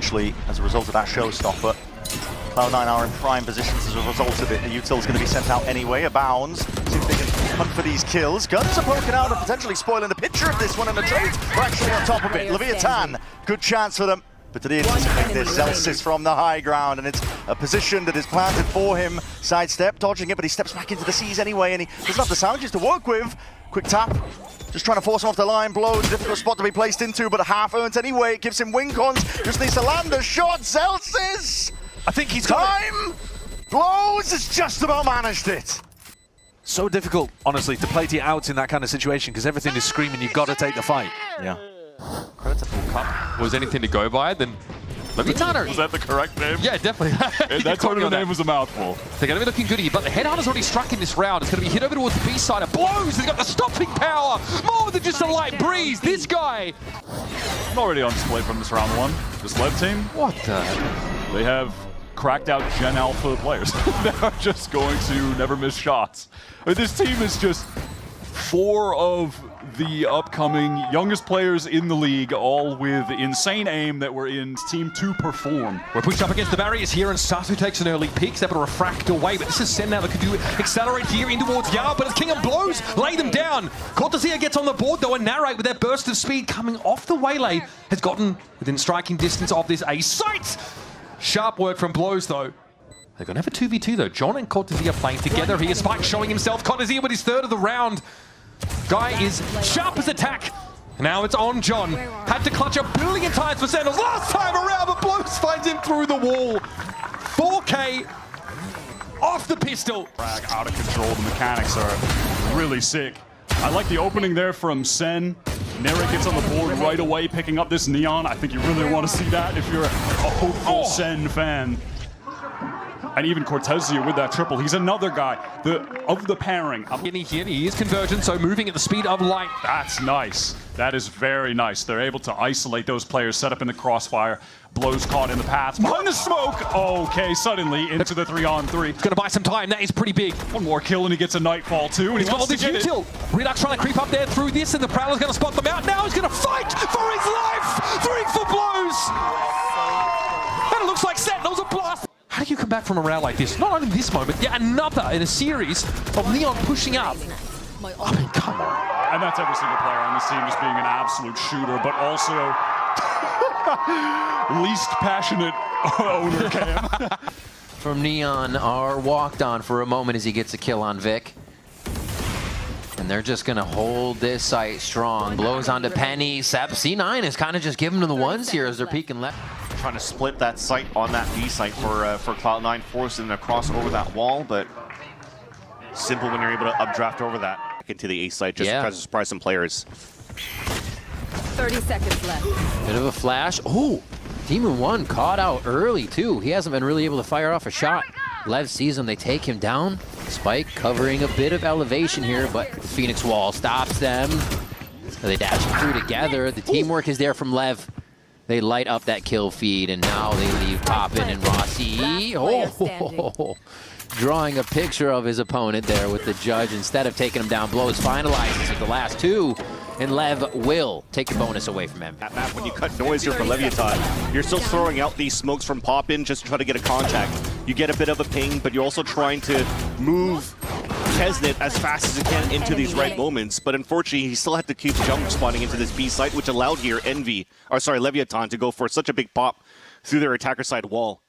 potentially as a result of that showstopper. Cloud9 are in prime positions as a result of it. The util's going to be sent out anyway. A bounds. See if they can hunt for these kills. Guns are poking out and potentially spoiling the picture of this one, and the trades are actually on top of it. Leviathan, good chance for them. But did he anticipate this? Zelsis from the high ground, and it's a position that is planted for him. Sidestep, dodging it, but he steps back into the seas anyway, and he doesn't have the sandwiches to work with. Quick tap. Just trying to force him off the line. blowz, difficult spot to be placed into, but a half earned anyway. It gives him wing cons. Just needs to land a shot. Zelsis! I think he's time! blowz has just about managed it. So difficult, honestly, to play to your outs in that kind of situation because everything is screaming you've got to take the fight. Yeah. Credit to full cup. Was anything to go by, then Leviathan. Was that the correct name? Yeah, definitely. That tournament name was a mouthful. They're going to be looking good here, but the Headhunter's already struck in this round. It's going to be hit over towards the B side. It blowz. He's got the stopping power. More than just a light breeze. This guy. Already on display from this round one. This Lev team. What the? They have cracked out Gen Alpha players that are just going to never miss shots. This team is just 4 of the upcoming youngest players in the league, all with insane aim that were in team to perform. We're pushed up against the barriers here, and Satu takes an early peek. He's able to refract away, but this is Sen now that could do accelerate here in towards Yao, but it's King and blowz lay them down. Cortesia gets on the board though, and Narrate with their burst of speed coming off the waylay has gotten within striking distance of this A site. Sharp work from blowz though. They're going to have a 2v2 though. John and Cortesia playing together here. Spike showing himself. Cortesia with his 3rd of the round. Guy is sharp as attack. Now it's on John. Had to clutch a billion times for Sandals last time around, but blowz finds him through the wall. 4K off the pistol. Out of control. The mechanics are really sick. I like the opening there from Sen. Narrate gets on the board right away, picking up this Neon. I think you really want to see that if you're a hopeful Sen fan. And even Cortesia with that triple. He's another guy of the pairing. He is convergent, so moving at the speed of light. That's nice. That is very nice. They're able to isolate those players, set up in the crossfire. blowz caught in the paths. Behind the smoke! Okay, suddenly into the 3-on-3. It's going to buy some time. That is pretty big. One more kill and he gets a Nightfall too. And he's got all this util. Redux trying to creep up there through this, and the Prowler's going to spot them out. Now he's going to fight for his life! 3 for blowz! And it looks like Sentinel's a blast. How do you come back from a round like this? Not only this moment, yet another in a series of Neon pushing up. I mean, come on. And that's every single player on this team just being an absolute shooter, but also least passionate owner Cam. From Neon are walked on for a moment as he gets a kill on Vic. And they're just gonna hold this site strong. blowz onto Penny. Sep C9 is kind of just giving them the ones here as they're peeking left. Trying to split that site on that B site for Cloud9, forcing them to cross over that wall, but simple when you're able to updraft over that into the A site just to try to surprise some players. 30 seconds left. Bit of a flash. Oh, Demon 1 caught out early too. He hasn't been really able to fire off a shot. Lev sees him, they take him down. Spike covering a bit of elevation here, but the Phoenix Wall stops them. They dash through together. The teamwork is there from Lev. They light up that kill feed, and now they leave Poppin and Rossi. Oh, drawing a picture of his opponent there with the judge instead of taking him down. blowz finalizes with the last 2, and Lev will take the bonus away from him. That map, when you cut noise here for Leviathan, you're still throwing out these smokes from Poppin just to try to get a contact. You get a bit of a ping, but you're also trying to move Chesnit as fast as you can into these right moments, but unfortunately he still had to keep jump spawning into this B site, which allowed here Leviathan to go for such a big pop through their attacker side wall.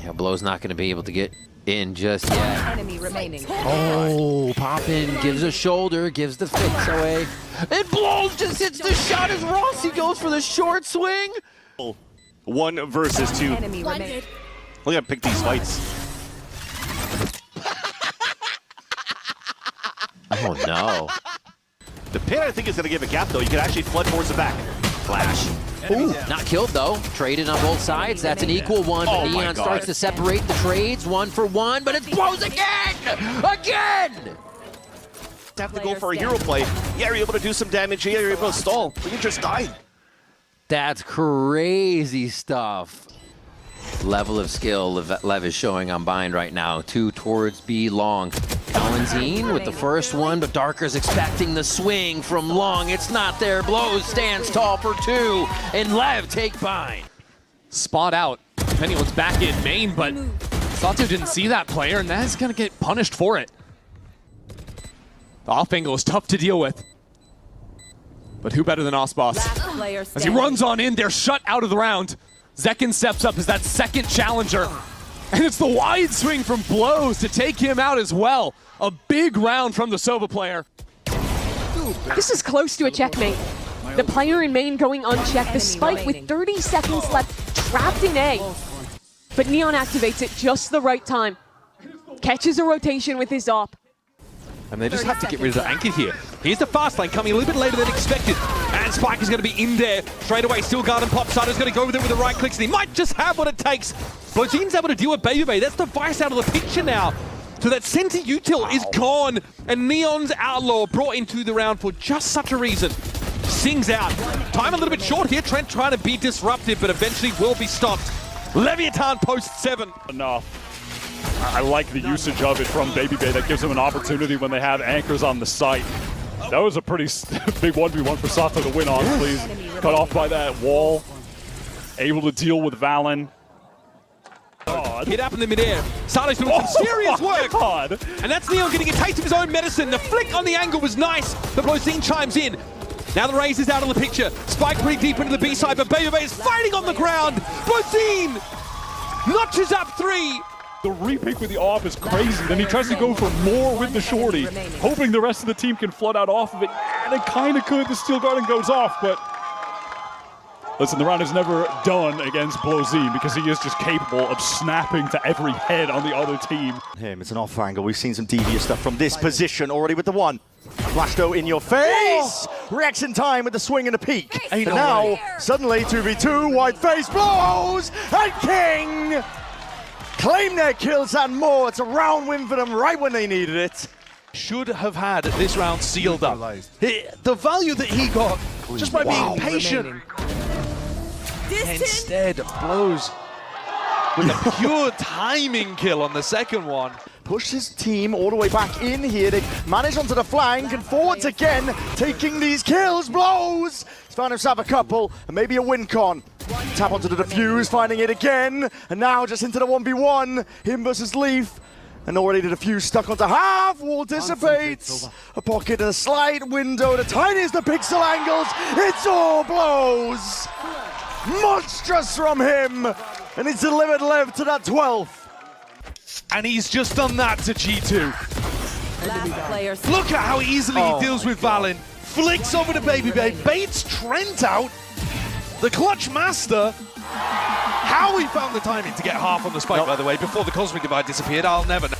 Yeah, blowz not going to be able to get in just yet. Enemy remaining. Oh, Poppin gives a shoulder, gives the fix away. And blowz just hits the shot as Rossi goes for the short swing. 1 versus 2. Enemy remaining. We gotta pick these fights. Oh no. The pin, I think, is gonna give a gap though. You can actually flood towards the back. Flash. Ooh, not killed though. Traded on both sides. That's an equal one. But Neon starts to separate the trades 1 for 1, but it's blowz again! Again! Have to go for a hero play. Yeah, you're able to do some damage here. You're able to stall, but you just died. That's crazy stuff. Level of skill Lev is showing on Bind right now. 2 towards B long. Kalenzine with the first one, but Darker's expecting the swing from long. It's not there. blowz stands tall for 2, and Lev take Bind. spot out, depending on what's back in main, but Sato didn't see that player, and that's going to get punished for it. The off angle is tough to deal with. But who better than Osboss? As he runs on in, they're shut out of the round. Zekin steps up as that second challenger. And it's the wide swing from blowz to take him out as well. A big round from the Sova player. This is close to a checkmate. The player in main going unchecked, the spike with 30 seconds left, trapped in A. But Neon activates it just the right time. Catches a rotation with his op. And they just have to get rid of the anchor here. Here's the fast lane coming a little bit later than expected. And Spike is going to be in there straight away. Still garden pop. Sato's going to go with it with the right clicks. And he might just have what it takes. blowz's able to deal with Baby. That's the Vice out of the picture now. So that center util is gone. And Neon's Outlaw brought into the round for just such a reason. Sings out. Time a little bit short here. Trent trying to be disruptive, but eventually will be stopped. Leviathan post 7. Enough. I like the usage of it from Baby. That gives them an opportunity when they have anchors on the site. That was a pretty big 1v1 for Sato to win on, please. Cut off by that wall. Able to deal with Valen. Hit up in the midair. Sato's doing some serious work. God. And that's Neon getting a taste of his own medicine. The flick on the angle was nice. But blowz chimes in. Now the Raze is out of the picture. Spike pretty deep into the B side, but Baby is fighting on the ground. blowz notches up 3. The repick with the off is crazy. Then he tries to go for more with the shorty, hoping the rest of the team can flood out off of it. And it kind of could. The Steel Garden goes off, but listen, the round is never done against blowz because he is just capable of snapping to every head on the other team. It's an off angle. We've seen some devious stuff from this position already with the one. Flash though in your face. Reacts in time with the swing and a peek. And now, suddenly 2v2, wide face, blowz and King claim their kills and more. It's a round win for them right when they needed it. Should have had this round sealed up. The value that he got just by being patient. Instead, blowz with a pure timing kill on the second one. Pushed his team all the way back in here. They manage onto the flank and forwards again, taking these kills. blowz! He's found himself a couple and maybe a win con. Tap onto the defuse, finding it again. And now just into the 1v1. Him versus Leaf. And already the defuse stuck onto half. Wall dissipates. A pocket and a slide window. The tiniest the pixel angles. It's all blowz! Monstrous from him. And he's delivered Lev to that 12th. And he's just done that to G2. Look at how easily he deals with Valen. Flicks over to Baby, baits Trent out. The clutch master. How he found the timing to get half on the spike, by the way, before the Cosmic Divide disappeared, I'll never know.